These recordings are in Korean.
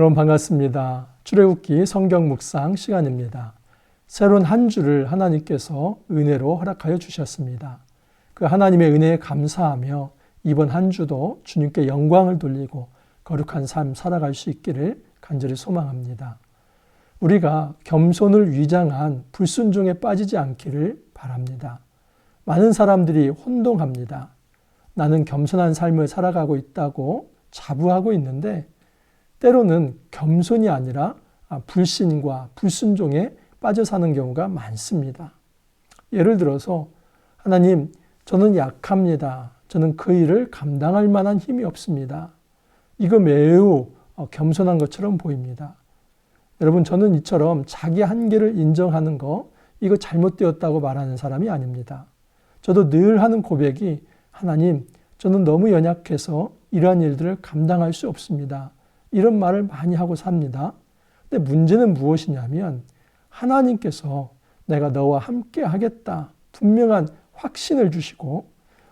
여러분 반갑습니다. 출애굽기 성경 묵상 시간입니다. 새로운 한 주를 하나님께서 은혜로 허락하여 주셨습니다. 그 하나님의 은혜에 감사하며 이번 한 주도 주님께 영광을 돌리고 거룩한 삶 살아갈 수 있기를 간절히 소망합니다. 우리가 겸손을 위장한 불순종에 빠지지 않기를 바랍니다. 많은 사람들이 혼동합니다. 나는 겸손한 삶을 살아가고 있다고 자부하고 있는데 때로는 겸손이 아니라 불신과 불순종에 빠져 사는 경우가 많습니다. 예를 들어서 하나님, 저는 약합니다. 저는 그 일을 감당할 만한 힘이 없습니다. 이거 매우 겸손한 것처럼 보입니다. 여러분, 저는 이처럼 자기 한계를 인정하는 거, 이거 잘못되었다고 말하는 사람이 아닙니다. 저도 늘 하는 고백이 하나님, 저는 너무 연약해서 이러한 일들을 감당할 수 없습니다. 이런 말을 많이 하고 삽니다. 근데 문제는 무엇이냐면 하나님께서 내가 너와 함께 하겠다 분명한 확신을 주시고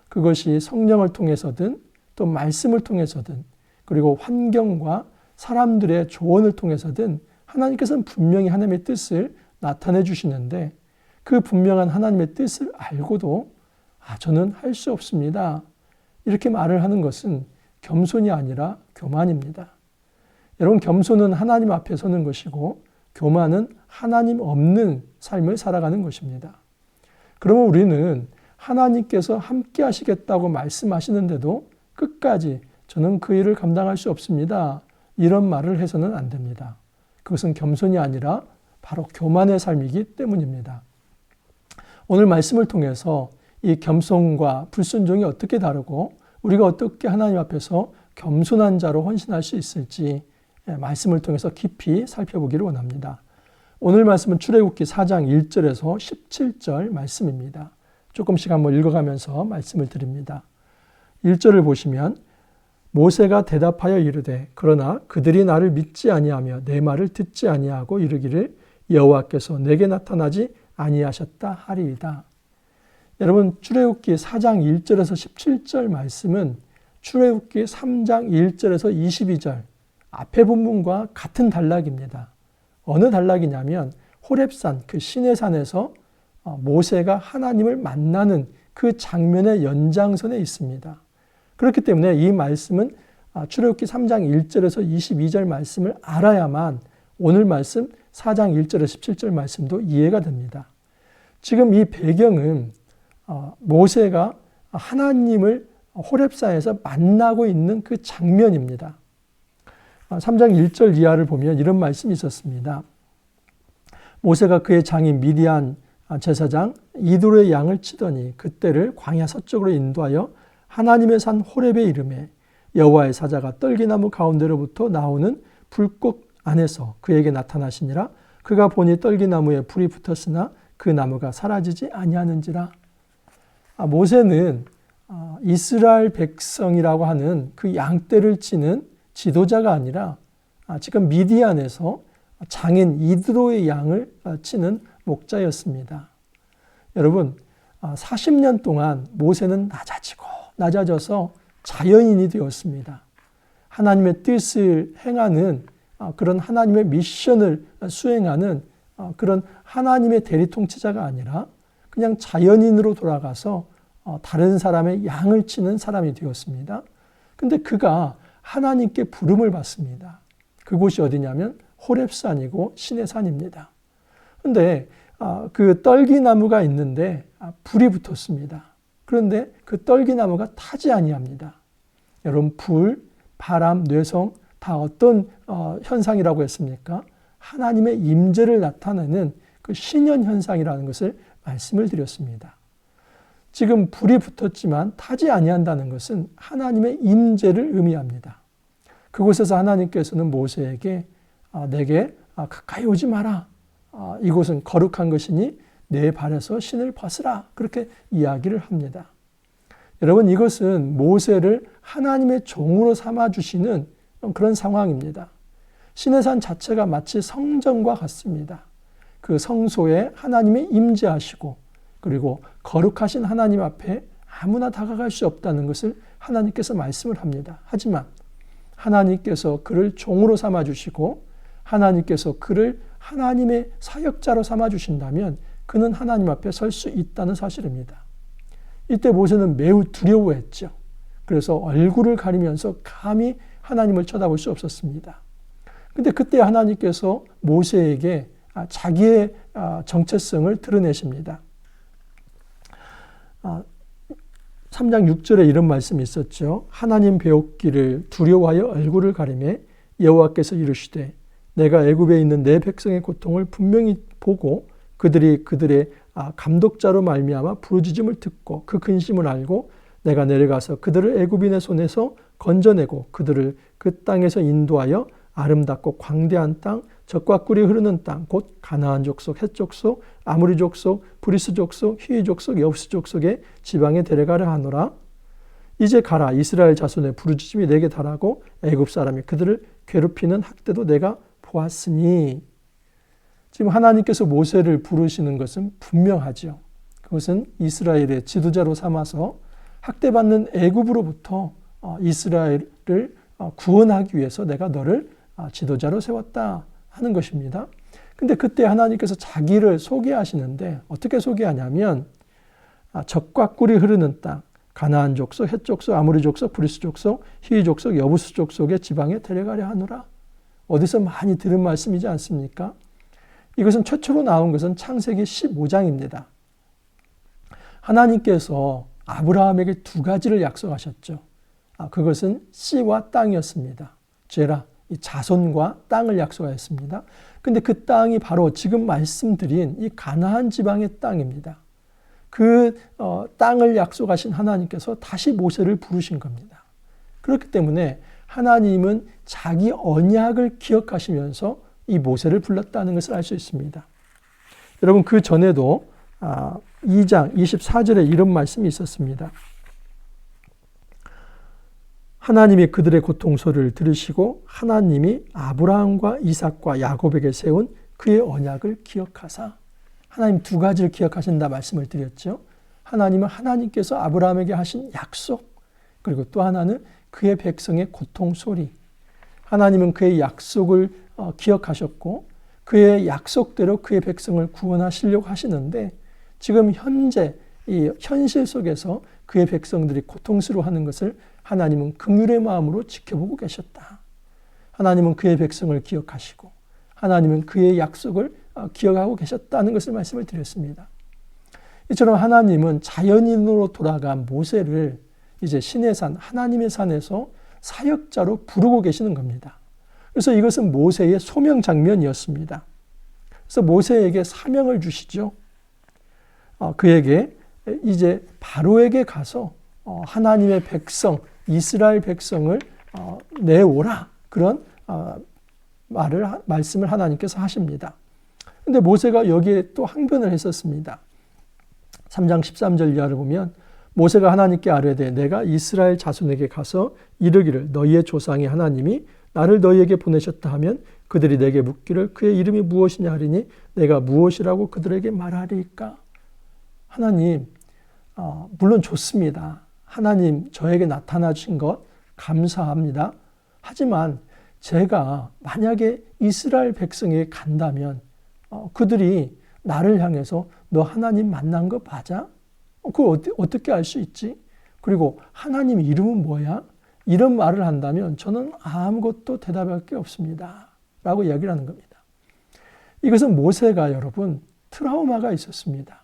그것이 성령을 통해서든 또 말씀을 통해서든 그리고 환경과 사람들의 조언을 통해서든 하나님께서는 분명히 하나님의 뜻을 나타내 주시는데 그 분명한 하나님의 뜻을 알고도 저는 할 수 없습니다. 이렇게 말을 하는 것은 겸손이 아니라 교만입니다. 여러분, 겸손은 하나님 앞에 서는 것이고 교만은 하나님 없는 삶을 살아가는 것입니다. 그러면 우리는 하나님께서 함께 하시겠다고 말씀하시는데도 끝까지 저는 그 일을 감당할 수 없습니다. 이런 말을 해서는 안 됩니다. 그것은 겸손이 아니라 바로 교만의 삶이기 때문입니다. 오늘 말씀을 통해서 이 겸손과 불순종이 어떻게 다르고 우리가 어떻게 하나님 앞에서 겸손한 자로 헌신할 수 있을지 말씀을 통해서 깊이 살펴보기를 원합니다. 오늘 말씀은 출애굽기 4장 1절에서 17절 말씀입니다. 조금씩 한번 읽어가면서 말씀을 드립니다. 1절을 보시면 모세가 대답하여 이르되 그러나 그들이 나를 믿지 아니하며 내 말을 듣지 아니하고 이르기를 여호와께서 내게 나타나지 아니하셨다 하리이다. 여러분, 출애굽기 4장 1절에서 17절 말씀은 출애굽기 3장 1절에서 22절 앞의 본문과 같은 단락입니다. 어느 단락이냐면 호렙산, 그 시내산에서 모세가 하나님을 만나는 그 장면의 연장선에 있습니다. 그렇기 때문에 이 말씀은 출애굽기 3장 1절에서 22절 말씀을 알아야만 오늘 말씀 4장 1절에서 17절 말씀도 이해가 됩니다. 지금 이 배경은 모세가 하나님을 호렙산에서 만나고 있는 그 장면입니다. 3장 1절 이하를 보면 이런 말씀이 있었습니다. 모세가 그의 장인 미디안 제사장 이드로의 양을 치더니 그때를 광야 서쪽으로 인도하여 하나님의 산 호렙에 이르매 여호와의 사자가 떨기나무 가운데로부터 나오는 불꽃 안에서 그에게 나타나시니라. 그가 보니 떨기나무에 불이 붙었으나 그 나무가 사라지지 아니하는지라. 모세는 이스라엘 백성이라고 하는 그 양떼를 치는 지도자가 아니라 지금 미디안에서 장인 이드로의 양을 치는 목자였습니다. 여러분, 40년 동안 모세는 낮아져서 자연인이 되었습니다. 하나님의 뜻을 행하는 그런 하나님의 미션을 수행하는 그런 하나님의 대리통치자가 아니라 그냥 자연인으로 돌아가서 다른 사람의 양을 치는 사람이 되었습니다. 근데 그가 하나님께 부름을 받습니다. 그곳이 어디냐면 호렙산이고 시내산입니다. 그런데 그 떨기나무가 있는데 불이 붙었습니다. 그런데 그 떨기나무가 타지 아니합니다. 여러분, 불, 바람, 뇌성 다 어떤 현상이라고 했습니까? 하나님의 임재를 나타내는 그 신현 현상이라는 것을 말씀을 드렸습니다. 지금 불이 붙었지만 타지 아니한다는 것은 하나님의 임재를 의미합니다. 그곳에서 하나님께서는 모세에게 내게 가까이 오지 마라. 이곳은 거룩한 것이니 내 발에서 신을 벗으라. 그렇게 이야기를 합니다. 여러분, 이것은 모세를 하나님의 종으로 삼아주시는 그런 상황입니다. 시내산 자체가 마치 성전과 같습니다. 그 성소에 하나님이 임재하시고 그리고 거룩하신 하나님 앞에 아무나 다가갈 수 없다는 것을 하나님께서 말씀을 합니다. 하지만 하나님께서 그를 종으로 삼아주시고 하나님께서 그를 하나님의 사역자로 삼아주신다면 그는 하나님 앞에 설 수 있다는 사실입니다. 이때 모세는 매우 두려워했죠. 그래서 얼굴을 가리면서 감히 하나님을 쳐다볼 수 없었습니다. 근데 그때 하나님께서 모세에게 자기의 정체성을 드러내십니다. 3장 6절에 이런 말씀이 있었죠. 하나님 배웠기를 두려워하여 얼굴을 가리매 여호와께서 이르시되 내가 애굽에 있는 내 백성의 고통을 분명히 보고 그들이 그들의 감독자로 말미암아 부르짖음을 듣고 그 근심을 알고 내가 내려가서 그들을 애굽인의 손에서 건져내고 그들을 그 땅에서 인도하여 아름답고 광대한 땅, 젖과 꿀이 흐르는 땅, 곧 가나안 족속, 헷 족속, 아모리 족속, 브리스 족속, 히위 족속, 여부스 족속의 지방에 데려가려 하노라. 이제 가라. 이스라엘 자손의 부르짖음이 내게 달하고 애굽 사람이 그들을 괴롭히는 학대도 내가 보았으니. 지금 하나님께서 모세를 부르시는 것은 분명하죠. 그것은 이스라엘의 지도자로 삼아서 학대받는 애굽으로부터 이스라엘을 구원하기 위해서 내가 너를 지도자로 세웠다 하는 것입니다. 근데 그때 하나님께서 자기를 소개하시는데 어떻게 소개하냐면 젖과 꿀이 흐르는 땅, 가나안 족속, 헷 족속, 아모리 족속, 브리스 족속, 히위 족속, 여부스 족속의 지방에 데려가려 하노라. 어디서 많이 들은 말씀이지 않습니까? 이것은 최초로 나온 것은 창세기 15장입니다. 하나님께서 아브라함에게 두 가지를 약속하셨죠. 그것은 씨와 땅이었습니다. 죄라, 이 자손과 땅을 약속하였습니다. 근데 그 땅이 바로 지금 말씀드린 이 가나안 지방의 땅입니다. 그 땅을 약속하신 하나님께서 다시 모세를 부르신 겁니다. 그렇기 때문에 하나님은 자기 언약을 기억하시면서 이 모세를 불렀다는 것을 알 수 있습니다. 여러분 그 전에도 2장 24절에 이런 말씀이 있었습니다. 하나님이 그들의 고통소리를 들으시고 하나님이 아브라함과 이삭과 야곱에게 세운 그의 언약을 기억하사. 하나님 두 가지를 기억하신다 말씀을 드렸죠. 하나님은 하나님께서 아브라함에게 하신 약속, 그리고 또 하나는 그의 백성의 고통소리. 하나님은 그의 약속을 기억하셨고 그의 약속대로 그의 백성을 구원하시려고 하시는데 지금 현재 이 현실 속에서 그의 백성들이 고통스러워하는 것을 하나님은 긍휼의 마음으로 지켜보고 계셨다. 하나님은 그의 백성을 기억하시고 하나님은 그의 약속을 기억하고 계셨다는 것을 말씀을 드렸습니다. 이처럼 하나님은 자연인으로 돌아간 모세를 이제 신의 산, 하나님의 산에서 사역자로 부르고 계시는 겁니다. 그래서 이것은 모세의 소명 장면이었습니다. 그래서 모세에게 사명을 주시죠. 그에게 이제 바로에게 가서 하나님의 백성, 이스라엘 백성을 내오라. 그런 말씀을 하나님께서 하십니다. 근데 모세가 여기에 또 항변을 했었습니다. 3장 13절 이하를 보면 모세가 하나님께 아뢰되 내가 이스라엘 자손에게 가서 이르기를 너희의 조상의 하나님이 나를 너희에게 보내셨다 하면 그들이 내게 묻기를 그의 이름이 무엇이냐 하리니 내가 무엇이라고 그들에게 말하리까? 하나님, 물론 좋습니다. 하나님 저에게 나타나 주신 것 감사합니다. 하지만 제가 만약에 이스라엘 백성에게 간다면 그들이 나를 향해서 너 하나님 만난 거 맞아? 그걸 어떻게 알 수 있지? 그리고 하나님 이름은 뭐야? 이런 말을 한다면 저는 아무것도 대답할 게 없습니다. 라고 이야기를 하는 겁니다. 이것은 모세가 여러분 트라우마가 있었습니다.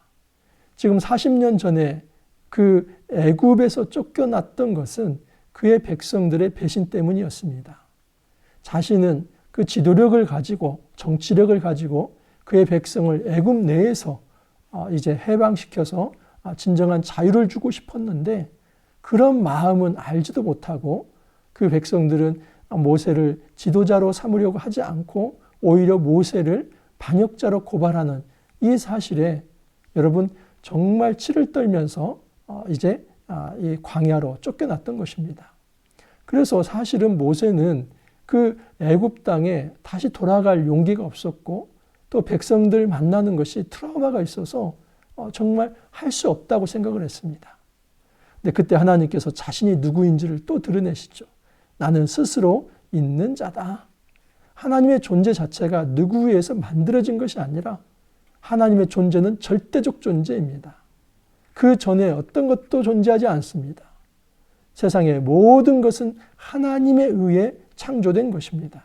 지금 40년 전에 그 애굽에서 쫓겨났던 것은 그의 백성들의 배신 때문이었습니다. 자신은 그 지도력을 가지고 정치력을 가지고 그의 백성을 애굽 내에서 이제 해방시켜서 진정한 자유를 주고 싶었는데 그런 마음은 알지도 못하고 그 백성들은 모세를 지도자로 삼으려고 하지 않고 오히려 모세를 반역자로 고발하는 이 사실에 여러분 정말 치를 떨면서 이제 이 광야로 쫓겨났던 것입니다. 그래서 사실은 모세는 그 애굽 땅에 다시 돌아갈 용기가 없었고 또 백성들 만나는 것이 트라우마가 있어서 정말 할 수 없다고 생각을 했습니다. 근데 그때 하나님께서 자신이 누구인지를 또 드러내시죠. 나는 스스로 있는 자다. 하나님의 존재 자체가 누구에 의해서 만들어진 것이 아니라 하나님의 존재는 절대적 존재입니다. 그 전에 어떤 것도 존재하지 않습니다. 세상의 모든 것은 하나님에 의해 창조된 것입니다.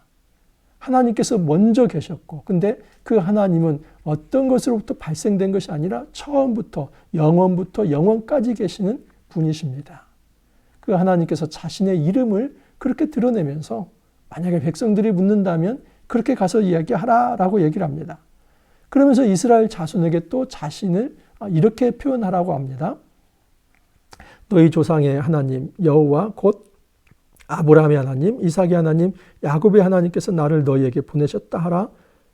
하나님께서 먼저 계셨고, 근데 그 하나님은 어떤 것으로부터 발생된 것이 아니라 처음부터 영원부터 영원까지 계시는 분이십니다. 그 하나님께서 자신의 이름을 그렇게 드러내면서 만약에 백성들이 묻는다면 그렇게 가서 이야기하라라고 얘기를 합니다. 그러면서 이스라엘 자손에게 또 자신을 이렇게 표현하라고 합니다. 너희 조상의 하나님 여호와 곧 아브라함의 하나님, 이삭의 하나님, 야곱의 하나님께서 나를 너희에게 보내셨다 하라.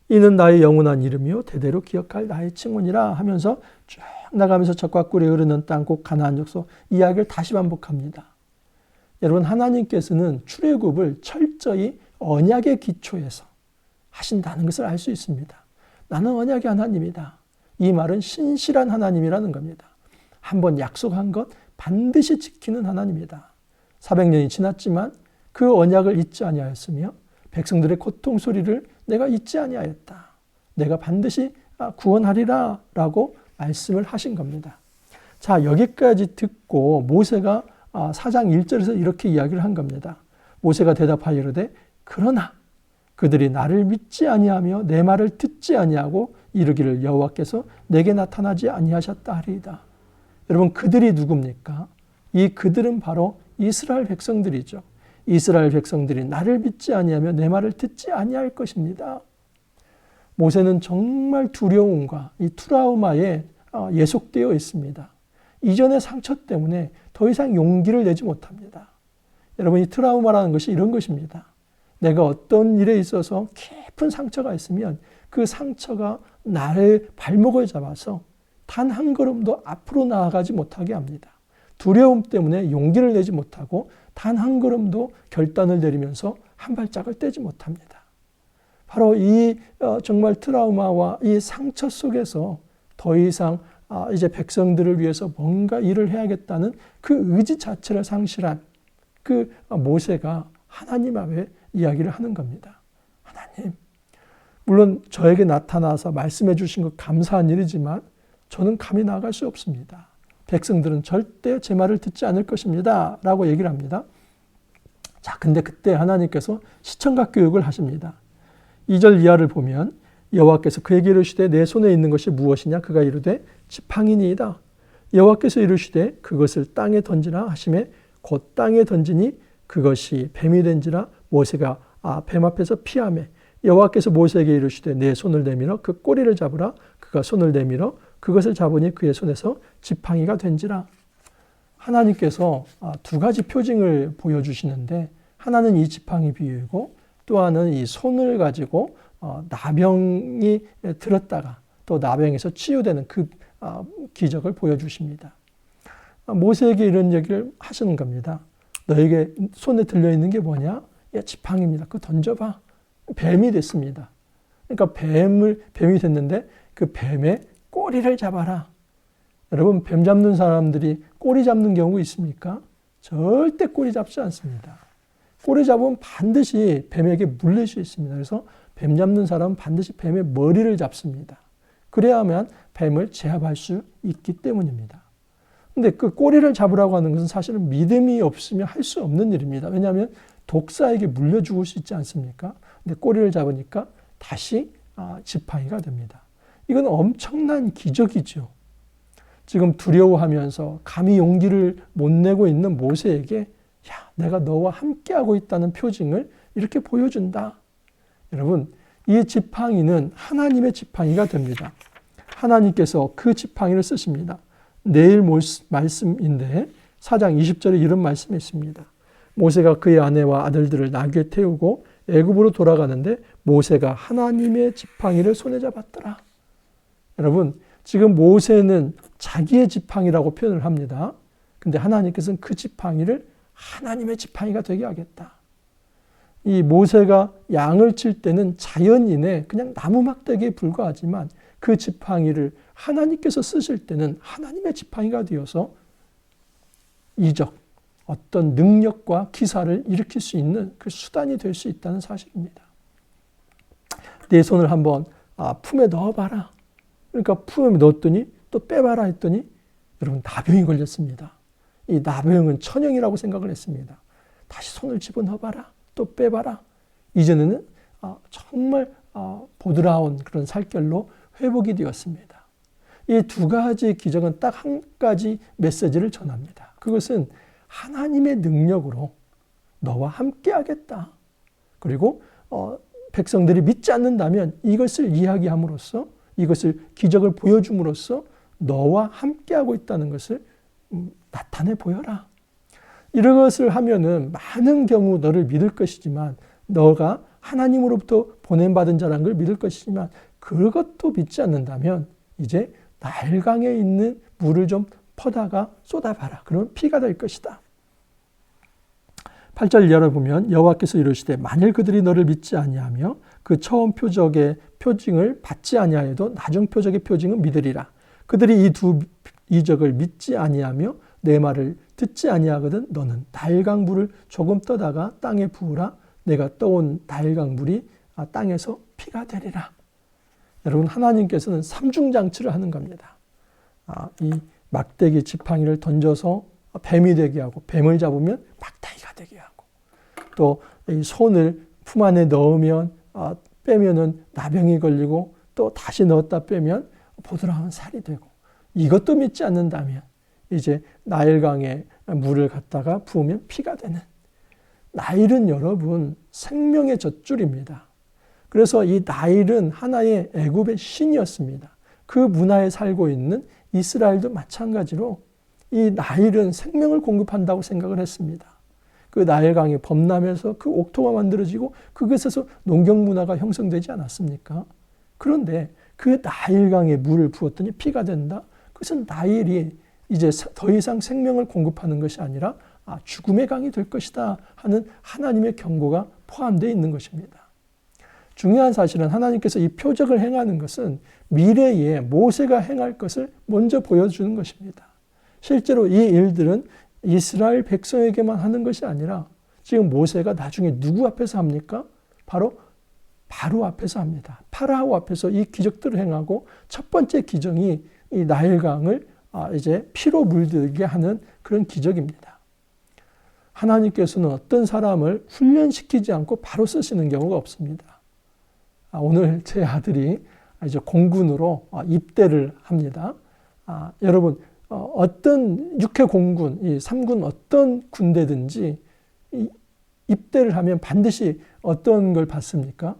이는 나의 영원한 이름이요 대대로 기억할 나의 칭언이라 하면서 쭉 나가면서 젖과 꿀이 흐르는 땅 곧 가나안 족속 이야기를 다시 반복합니다. 여러분, 하나님께서는 출애굽을 철저히 언약의 기초에서 하신다는 것을 알 수 있습니다. 나는 언약의 하나님이다. 이 말은 신실한 하나님이라는 겁니다. 한번 약속한 것 반드시 지키는 하나님이다. 400년이 지났지만 그 언약을 잊지 아니하였으며 백성들의 고통 소리를 내가 잊지 아니하였다. 내가 반드시 구원하리라 라고 말씀을 하신 겁니다. 자, 여기까지 듣고 모세가 4장 1절에서 이렇게 이야기를 한 겁니다. 모세가 대답하여 이르되 그러나 그들이 나를 믿지 아니하며 내 말을 듣지 아니하고 이르기를 여호와께서 내게 나타나지 아니하셨다 하리이다. 여러분, 그들이 누굽니까? 이 그들은 바로 이스라엘 백성들이죠. 이스라엘 백성들이 나를 믿지 아니하며 내 말을 듣지 아니할 것입니다. 모세는 정말 두려움과 이 트라우마에 예속되어 있습니다. 이전의 상처 때문에 더 이상 용기를 내지 못합니다. 여러분, 이 트라우마라는 것이 이런 것입니다. 내가 어떤 일에 있어서 깊은 상처가 있으면 그 상처가 나의 발목을 잡아서 단 한 걸음도 앞으로 나아가지 못하게 합니다. 두려움 때문에 용기를 내지 못하고 단 한 걸음도 결단을 내리면서 한 발짝을 떼지 못합니다. 바로 이 정말 트라우마와 이 상처 속에서 더 이상 이제 백성들을 위해서 뭔가 일을 해야겠다는 그 의지 자체를 상실한 그 모세가 하나님 앞에 이야기를 하는 겁니다. 하나님, 물론 저에게 나타나서 말씀해 주신 것 감사한 일이지만 저는 감히 나아갈 수 없습니다. 백성들은 절대 제 말을 듣지 않을 것입니다. 라고 얘기를 합니다. 자, 근데 그때 하나님께서 시청각 교육을 하십니다. 2절 이하를 보면 여호와께서 그에게 이르시되 내 손에 있는 것이 무엇이냐? 그가 이르되 지팡이니이다. 여호와께서 이르시되 그것을 땅에 던지라 하시매 곧 땅에 던지니 그것이 뱀이 된지라 모세가 뱀 앞에서 피하매 여호와께서 모세에게 이르시되 내 손을 내밀어 그 꼬리를 잡으라. 그가 손을 내밀어 그것을 잡으니 그의 손에서 지팡이가 된지라. 하나님께서 두 가지 표징을 보여주시는데 하나는 이 지팡이 비유이고 또 하나는 이 손을 가지고 나병이 들었다가 또 나병에서 치유되는 그 기적을 보여주십니다. 모세에게 이런 얘기를 하시는 겁니다. 너에게 손에 들려있는 게 뭐냐? 지팡이입니다. 그거 던져봐. 뱀이 됐습니다. 그러니까 뱀이 됐는데 그 뱀의 꼬리를 잡아라. 여러분, 뱀 잡는 사람들이 꼬리 잡는 경우 있습니까? 절대 꼬리 잡지 않습니다. 꼬리 잡으면 반드시 뱀에게 물릴 수 있습니다. 그래서 뱀 잡는 사람은 반드시 뱀의 머리를 잡습니다. 그래야만 뱀을 제압할 수 있기 때문입니다. 근데 그 꼬리를 잡으라고 하는 것은 사실은 믿음이 없으면 할 수 없는 일입니다. 왜냐하면 독사에게 물려 죽을 수 있지 않습니까? 근데 꼬리를 잡으니까 다시 지팡이가 됩니다. 이건 엄청난 기적이죠. 지금 두려워하면서 감히 용기를 못 내고 있는 모세에게 내가 너와 함께하고 있다는 표징을 이렇게 보여준다. 여러분, 이 지팡이는 하나님의 지팡이가 됩니다. 하나님께서 그 지팡이를 쓰십니다. 내일 말씀인데 4장 20절에 이런 말씀이 있습니다. 모세가 그의 아내와 아들들을 나귀에 태우고 애굽으로 돌아가는데 모세가 하나님의 지팡이를 손에 잡았더라. 여러분, 지금 모세는 자기의 지팡이라고 표현을 합니다. 근데 하나님께서는 그 지팡이를 하나님의 지팡이가 되게 하겠다. 이 모세가 양을 칠 때는 자연인의 그냥 나무 막대기에 불과하지만 그 지팡이를 하나님께서 쓰실 때는 하나님의 지팡이가 되어서 이적, 어떤 능력과 기사를 일으킬 수 있는 그 수단이 될 수 있다는 사실입니다. 내 손을 한번 품에 넣어봐라. 그러니까 품에 넣었더니 또 빼봐라 했더니 여러분 나병이 걸렸습니다. 이 나병은 천형이라고 생각을 했습니다. 다시 손을 집어넣어봐라. 또 빼봐라. 이전에는 정말 보드라운 그런 살결로 회복이 되었습니다. 이 두 가지 기적은 딱 한 가지 메시지를 전합니다. 그것은 하나님의 능력으로 너와 함께 하겠다. 그리고 백성들이 믿지 않는다면 이것을 이야기함으로써 이것을 기적을 보여줌으로써 너와 함께하고 있다는 것을 나타내 보여라. 이런 것을 하면은 많은 경우 너를 믿을 것이지만 너가 하나님으로부터 보냄받은 자라는 걸 믿을 것이지만 그것도 믿지 않는다면 이제 나일강에 있는 물을 좀 퍼다가 쏟아봐라. 그러면 피가 될 것이다. 8절 이하를 보면 여호와께서 이르시되 만일 그들이 너를 믿지 아니하며 그 처음 표적의 표징을 받지 아니하여도 나중 표적의 표징은 믿으리라. 그들이 이 두 이적을 믿지 아니하며 내 말을 듣지 아니하거든 너는 나일강 물을 조금 떠다가 땅에 부으라. 내가 떠온 나일강 물이 땅에서 피가 되리라. 여러분 하나님께서는 삼중장치를 하는 겁니다. 이 막대기 지팡이를 던져서 뱀이 되게 하고 뱀을 잡으면 막대기가 되게 하고 또 이 손을 품 안에 넣으면 빼면은 나병이 걸리고 또 다시 넣었다 빼면 보드라운 살이 되고 이것도 믿지 않는다면 이제 나일강에 물을 갖다가 부으면 피가 되는 나일은 여러분 생명의 젖줄입니다. 그래서 이 나일은 하나의 애굽의 신이었습니다. 그 문화에 살고 있는 이스라엘도 마찬가지로 이 나일은 생명을 공급한다고 생각을 했습니다. 그 나일강이 범람해서 그 옥토가 만들어지고 그것에서 농경 문화가 형성되지 않았습니까? 그런데 그 나일강에 물을 부었더니 피가 된다? 그것은 나일이 이제 더 이상 생명을 공급하는 것이 아니라 죽음의 강이 될 것이다 하는 하나님의 경고가 포함되어 있는 것입니다. 중요한 사실은 하나님께서 이 표적을 행하는 것은 미래에 모세가 행할 것을 먼저 보여주는 것입니다. 실제로 이 일들은 이스라엘 백성에게만 하는 것이 아니라 지금 모세가 나중에 누구 앞에서 합니까? 바로 바로 앞에서 합니다. 파라오 앞에서 이 기적들을 행하고 첫 번째 기적이 이 나일강을 이제 피로 물들게 하는 그런 기적입니다. 하나님께서는 어떤 사람을 훈련시키지 않고 바로 쓰시는 경우가 없습니다. 오늘 제 아들이 이제 공군으로 입대를 합니다. 여러분 어떤 육해 공군, 이 3군 어떤 군대든지 입대를 하면 반드시 어떤 걸 받습니까?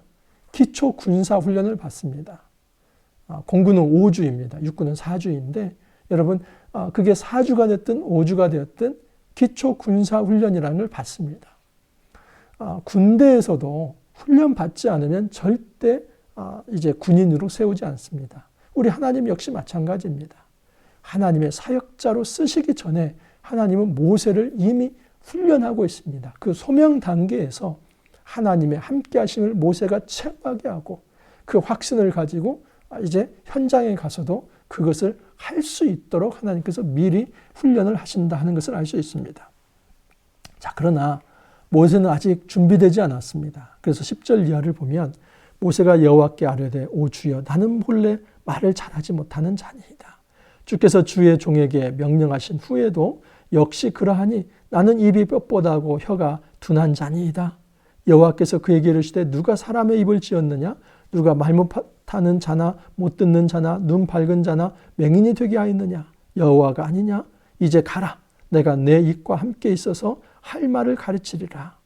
기초 군사 훈련을 받습니다. 공군은 5주입니다. 육군은 4주인데 여러분 그게 4주가 됐든 5주가 되었든 기초 군사 훈련이라는 걸 받습니다. 군대에서도 훈련 받지 않으면 절대 이제 군인으로 세우지 않습니다. 우리 하나님 역시 마찬가지입니다. 하나님의 사역자로 쓰시기 전에 하나님은 모세를 이미 훈련하고 있습니다. 그 소명 단계에서 하나님의 함께 하심을 모세가 체험하게 하고 그 확신을 가지고 이제 현장에 가서도 그것을 할 수 있도록 하나님께서 미리 훈련을 하신다 하는 것을 알 수 있습니다. 자, 그러나 모세는 아직 준비되지 않았습니다. 그래서 10절 이하를 보면 모세가 여호와께 아뢰되 오 주여 나는 본래 말을 잘하지 못하는 자니이다. 주께서 주의 종에게 명령하신 후에도 역시 그러하니 나는 입이 뻣뻣하고 혀가 둔한 자니이다. 여호와께서 그에게 이르시되 누가 사람의 입을 지었느냐? 누가 말 못하는 자나 못 듣는 자나 눈 밝은 자나 맹인이 되게 하였느냐? 여호와가 아니냐? 이제 가라. 내가 내 입과 함께 있어서 할 말을 가르치리라.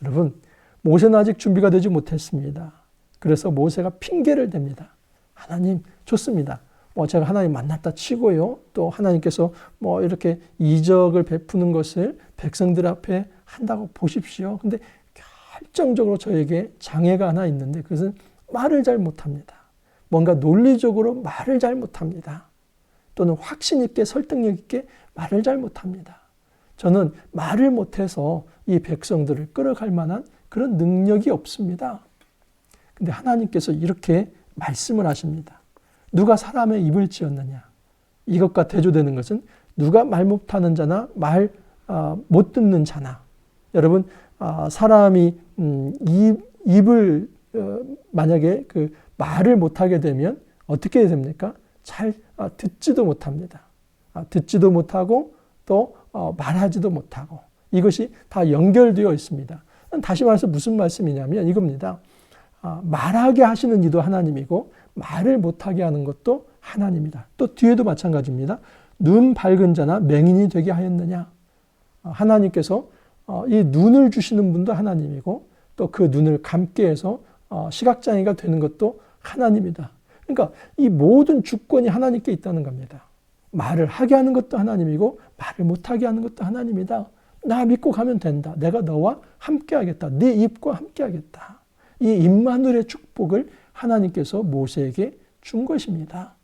여러분, 모세는 아직 준비가 되지 못했습니다. 그래서 모세가 핑계를 댑니다. 하나님, 좋습니다. 제가 하나님 만났다 치고요. 또 하나님께서 이렇게 이적을 베푸는 것을 백성들 앞에 한다고 보십시오. 근데 결정적으로 저에게 장애가 하나 있는데 그것은 말을 잘 못합니다. 뭔가 논리적으로 말을 잘 못합니다. 또는 확신 있게 설득력 있게 말을 잘 못합니다. 저는 말을 못해서 이 백성들을 끌어갈 만한 그런 능력이 없습니다. 근데 하나님께서 이렇게 말씀을 하십니다. 누가 사람의 입을 지었느냐? 이것과 대조되는 것은 누가 말 못하는 자나 말 못 듣는 자나, 여러분 사람이 입을 만약에 그 말을 못하게 되면 어떻게 됩니까? 잘 듣지도 못합니다. 듣지도 못하고 또 말하지도 못하고, 이것이 다 연결되어 있습니다. 다시 말해서 무슨 말씀이냐면 이겁니다. 말하게 하시는 이도 하나님이고 말을 못하게 하는 것도 하나님이다. 또 뒤에도 마찬가지입니다. 눈 밝은 자나 맹인이 되게 하였느냐. 하나님께서 이 눈을 주시는 분도 하나님이고 또 그 눈을 감게 해서 시각장애가 되는 것도 하나님이다. 그러니까 이 모든 주권이 하나님께 있다는 겁니다. 말을 하게 하는 것도 하나님이고 말을 못하게 하는 것도 하나님이다. 나 믿고 가면 된다. 내가 너와 함께 하겠다. 네 입과 함께 하겠다. 이 임마누엘의 축복을 하나님께서 모세에게 준 것입니다.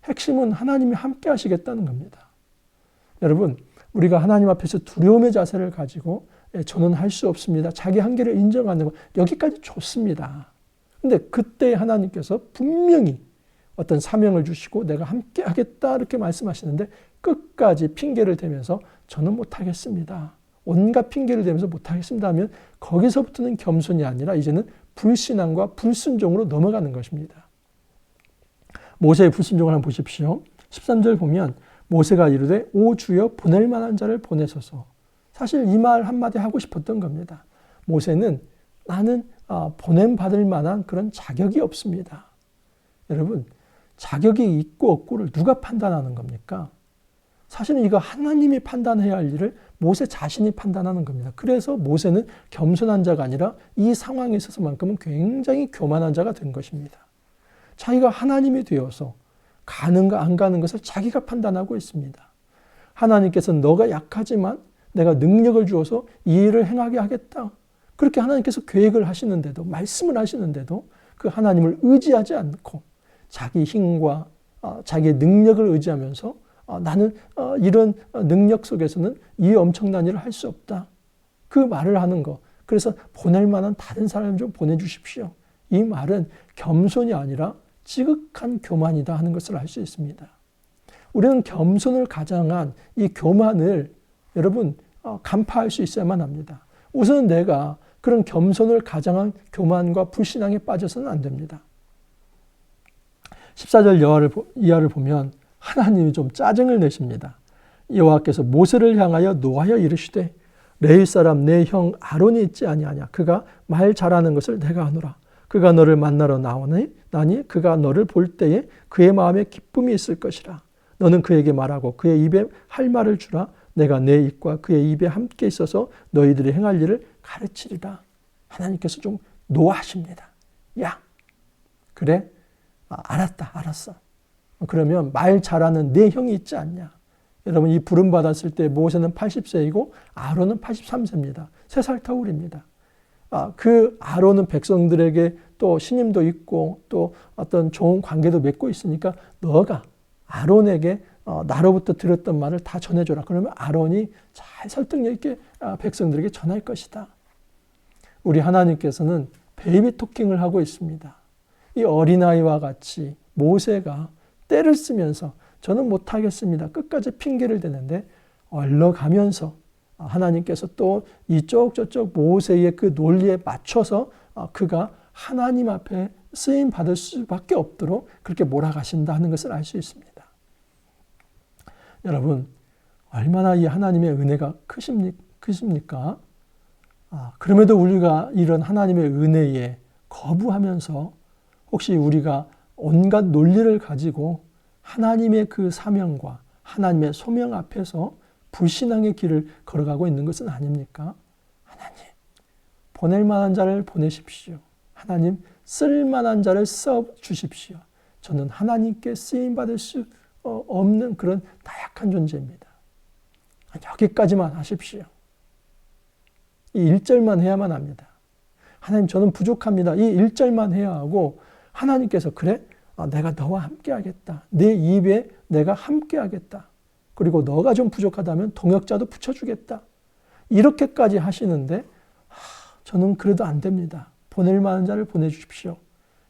핵심은 하나님이 함께 하시겠다는 겁니다. 여러분, 우리가 하나님 앞에서 두려움의 자세를 가지고 저는 할 수 없습니다. 자기 한계를 인정하는 것, 여기까지 좋습니다. 근데 그때 하나님께서 분명히 어떤 사명을 주시고 내가 함께 하겠다 이렇게 말씀하시는데 끝까지 핑계를 대면서 저는 못하겠습니다. 온갖 핑계를 대면서 못하겠습니다 하면 거기서부터는 겸손이 아니라 이제는 불신앙과 불순종으로 넘어가는 것입니다. 모세의 불순종을 한번 보십시오. 13절 보면 모세가 이르되 오 주여 보낼 만한 자를 보내소서. 사실 이 말 한마디 하고 싶었던 겁니다. 모세는 나는 보냄받을 만한 그런 자격이 없습니다. 여러분, 자격이 있고 없고를 누가 판단하는 겁니까? 사실은 이거 하나님이 판단해야 할 일을 모세 자신이 판단하는 겁니다. 그래서 모세는 겸손한 자가 아니라 이 상황에 있어서만큼은 굉장히 교만한 자가 된 것입니다. 자기가 하나님이 되어서 가는가 안 가는 것을 자기가 판단하고 있습니다. 하나님께서는 너가 약하지만 내가 능력을 주어서 이 일을 행하게 하겠다. 그렇게 하나님께서 계획을 하시는데도, 말씀을 하시는데도 그 하나님을 의지하지 않고 자기 힘과 자기의 능력을 의지하면서 나는 이런 능력 속에서는 이 엄청난 일을 할 수 없다. 그 말을 하는 거. 그래서 보낼 만한 다른 사람 좀 보내주십시오. 이 말은 겸손이 아니라 지극한 교만이다 하는 것을 알 수 있습니다. 우리는 겸손을 가장한 이 교만을 여러분 간파할 수 있어야만 합니다. 우선 내가 그런 겸손을 가장한 교만과 불신앙에 빠져서는 안 됩니다. 14절 이하를 보면 하나님이 좀 짜증을 내십니다. 여호와께서 모세를 향하여 노하여 이르시되 레위 사람 내 형 아론이 있지 아니하냐. 그가 말 잘하는 것을 내가 아노라. 그가 너를 만나러 나니 그가 너를 볼 때에 그의 마음에 기쁨이 있을 것이라. 너는 그에게 말하고 그의 입에 할 말을 주라. 내가 내 입과 그의 입에 함께 있어서 너희들이 행할 일을 가르치리라. 하나님께서 좀 노하십니다. 야, 그래? 알았다, 알았어. 그러면 말 잘하는 내 형이 있지 않냐? 여러분, 이 부름 받았을 때 모세는 80세이고 아론은 83세입니다. 3살 터울입니다. 그 아론은 백성들에게 또 신임도 있고 또 어떤 좋은 관계도 맺고 있으니까 너가 아론에게 나로부터 들었던 말을 다 전해줘라. 그러면 아론이 잘 설득력 있게 백성들에게 전할 것이다. 우리 하나님께서는 베이비 토킹을 하고 있습니다. 이 어린아이와 같이 모세가 때를 쓰면서 저는 못하겠습니다. 끝까지 핑계를 대는데 얼러가면서 하나님께서 또 이쪽 저쪽 모세의 그 논리에 맞춰서 그가 하나님 앞에 쓰임 받을 수밖에 없도록 그렇게 몰아가신다 하는 것을 알 수 있습니다. 여러분, 얼마나 이 하나님의 은혜가 크십니까? 그럼에도 우리가 이런 하나님의 은혜에 거부하면서 혹시 우리가 온갖 논리를 가지고 하나님의 그 사명과 하나님의 소명 앞에서 불신앙의 길을 걸어가고 있는 것은 아닙니까? 하나님, 보낼 만한 자를 보내십시오. 하나님, 쓸 만한 자를 써 주십시오. 저는 하나님께 쓰임받을 수 없는 그런 나약한 존재입니다. 여기까지만 하십시오. 이 1절만 해야만 합니다. 하나님, 저는 부족합니다. 이 1절만 해야 하고 하나님께서 그래? 내가 너와 함께 하겠다. 내 입에 내가 함께 하겠다. 그리고 너가 좀 부족하다면 동역자도 붙여주겠다. 이렇게까지 하시는데 저는 그래도 안 됩니다. 보낼 만한 자를 보내주십시오.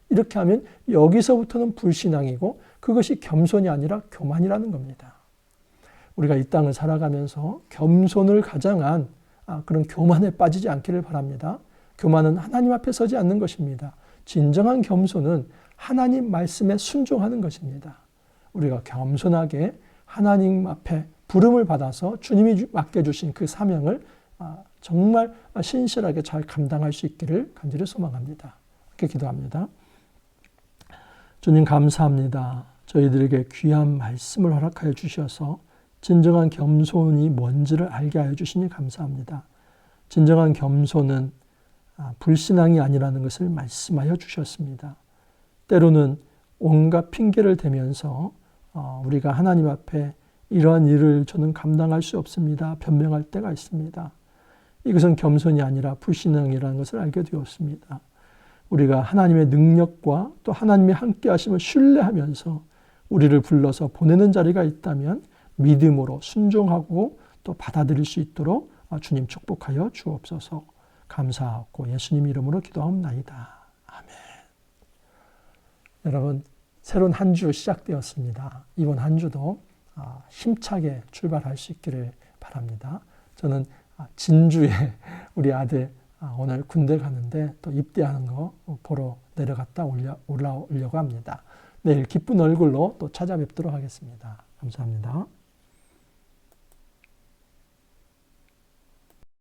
이렇게 하면 여기서부터는 불신앙이고 그것이 겸손이 아니라 교만이라는 겁니다. 우리가 이 땅을 살아가면서 겸손을 가장한 그런 교만에 빠지지 않기를 바랍니다. 교만은 하나님 앞에 서지 않는 것입니다. 진정한 겸손은 하나님 말씀에 순종하는 것입니다. 우리가 겸손하게 하나님 앞에 부름을 받아서 주님이 맡겨주신 그 사명을 정말 신실하게 잘 감당할 수 있기를 간절히 소망합니다. 이렇게 기도합니다. 주님 감사합니다. 저희들에게 귀한 말씀을 허락하여 주셔서 진정한 겸손이 뭔지를 알게 하여 주시니 감사합니다. 진정한 겸손은 불신앙이 아니라는 것을 말씀하여 주셨습니다. 때로는 온갖 핑계를 대면서 우리가 하나님 앞에 이러한 일을 저는 감당할 수 없습니다. 변명할 때가 있습니다. 이것은 겸손이 아니라 불신앙이라는 것을 알게 되었습니다. 우리가 하나님의 능력과 또 하나님의 함께 하심을 신뢰하면서 우리를 불러서 보내는 자리가 있다면 믿음으로 순종하고 또 받아들일 수 있도록 주님 축복하여 주옵소서. 감사하고 예수님 이름으로 기도하옵나이다. 아멘. 여러분, 새로운 한 주 시작되었습니다. 이번 한 주도 힘차게 출발할 수 있기를 바랍니다. 저는 진주에 우리 아들 오늘 군대 가는데 또 입대하는 거 보러 내려갔다 올라오려고 합니다. 내일 기쁜 얼굴로 또 찾아뵙도록 하겠습니다. 감사합니다.